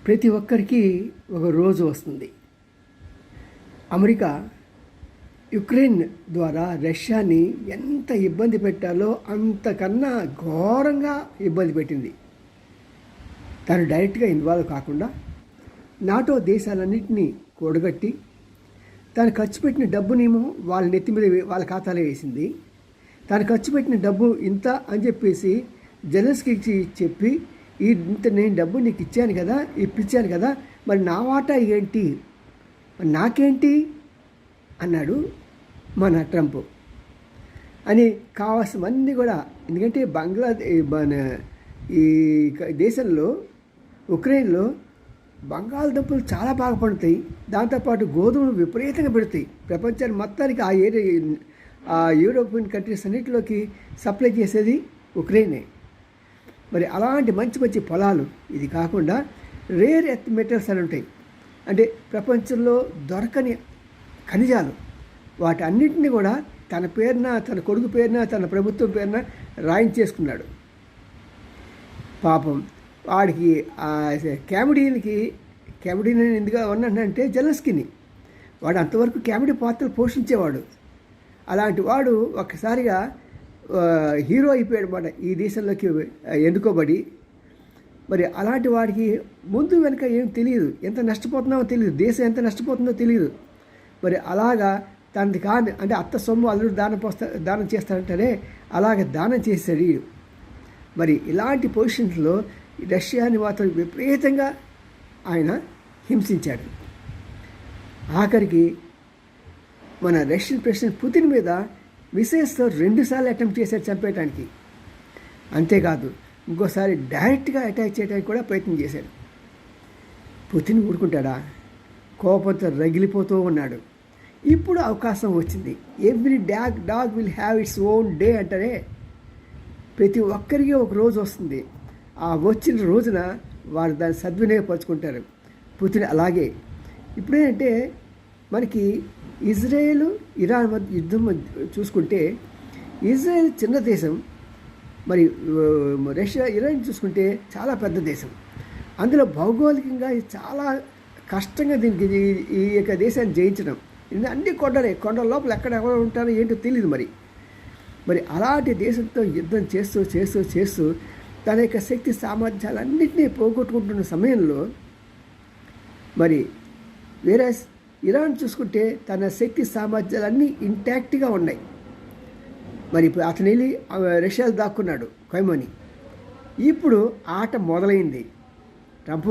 ప్రతి ఒక్కరికి ఒక రోజు వస్తుంది. అమెరికా యుక్రెయిన్ ద్వారా రష్యాని ఎంత ఇబ్బంది పెట్టాలో అంతకన్నా ఘోరంగా ఇబ్బంది పెట్టింది. తను డైరెక్ట్గా ఇన్వాల్వ్ కాకుండా నాటో దేశాలన్నింటినీ కూడగట్టి తను ఖర్చు పెట్టిన డబ్బునేమో వాళ్ళ నెత్తి మీద వాళ్ళ ఖాతాలో వేసింది. తను ఖర్చు పెట్టిన డబ్బు ఇంత అని చెప్పేసి జెలెన్స్కీకి చెప్పి ఇంత నేను డబ్బు నీకు ఇచ్చాను కదా, ఇప్పించాను కదా, మరి నా వాటా ఏంటి, మరి నాకేంటి అన్నాడు మన ట్రంప్. అని కావాల్సినవన్నీ కూడా, ఎందుకంటే మన ఈ దేశంలో ఉక్రెయిన్లో బంగాళదుంపలు చాలా బాగా పండుతాయి, దాంతోపాటు గోధుమలు విపరీతంగా పెడతాయి. ప్రపంచాన్ని మొత్తానికి ఆ యూరోపియన్ కంట్రీస్ అన్నింటిలోకి సప్లై చేసేది ఉక్రెయినే. మరి అలాంటి మంచి మంచి పొలాలు, ఇది కాకుండా రేర్ ఎర్త్ మెటల్స్ అని ఉంటాయి, అంటే ప్రపంచంలో దొరకని ఖనిజాలు, వాటి అన్నింటినీ కూడా తన పేరున, తన కొడుకు పేరున, తన ప్రభుత్వం పేరున రాయించేసుకున్నాడు. పాపం వాడికి క్యామిడీని ఎందుకు ఉన్నాడంటే జెలెన్స్కీని, వాడు అంతవరకు క్యామిడీ పాత్రలు పోషించేవాడు. అలాంటి వాడు ఒక్కసారిగా హీరో అయిపోయాడు అన్నమాట ఈ దేశంలోకి ఎన్నుకోబడి. మరి అలాంటి వాడికి ముందు వెనక ఏం తెలియదు, ఎంత నష్టపోతున్నామో తెలియదు, దేశం ఎంత నష్టపోతుందో తెలియదు. మరి అలాగా తనది కాని, అంటే అత్త సొమ్ము అల్లుడు దానం చేస్తాడంటేనే అలాగ దానం చేశాడు వీడు. మరి ఇలాంటి పొజిషన్స్లో రష్యాని మాత్రం విపరీతంగా ఆయన హింసించాడు. ఆఖరికి మన రష్యన్ ప్రెసిడెంట్ పుతిన్ మీద మిసైల్స్తో 2 సార్లు అటెంప్ట్ చేశాడు చంపేయడానికి. అంతేకాదు ఇంకోసారి డైరెక్ట్గా అటాక్ చేయడానికి కూడా ప్రయత్నం చేశాడు. పుతిన్ ఊరుకుంటాడా? కోపంతో రగిలిపోతూ ఉన్నాడు. ఇప్పుడు అవకాశం వచ్చింది. Every dog will have its own day అంటారే, ప్రతి ఒక్కరికి ఒక రోజు వస్తుంది. ఆ వచ్చిన రోజున వారు దాన్ని సద్వినియోగపరుచుకుంటారు. పుతిన్ అలాగే. ఇప్పుడేంటంటే మనకి ఇజ్రాయేల్ ఇరాన్ మధ్య యుద్ధం చూసుకుంటే, ఇజ్రాయేల్ చిన్న దేశం, మరి రష్యా ఇరాన్ చూసుకుంటే చాలా పెద్ద దేశం. అందులో భౌగోళికంగా చాలా కష్టంగా దీనికి ఈ యొక్క దేశాన్ని జయించడం. అన్ని కొండల లోపల ఎవరు ఉంటారో ఏంటో తెలియదు. మరి అలాంటి దేశంతో యుద్ధం చేస్తూ తన యొక్క శక్తి సామర్థ్యాలన్నింటినీ పోగొట్టుకుంటున్న సమయంలో మరి వేరే ఇరాన్ చూసుకుంటే తన శక్తి సామర్థ్యాలన్నీ ఇంటాక్ట్గా ఉన్నాయి. మరి ఇప్పుడు అతను వెళ్ళి రష్యాలో దాక్కున్నాడు ఖైమని. ఇప్పుడు ఆట మొదలైంది.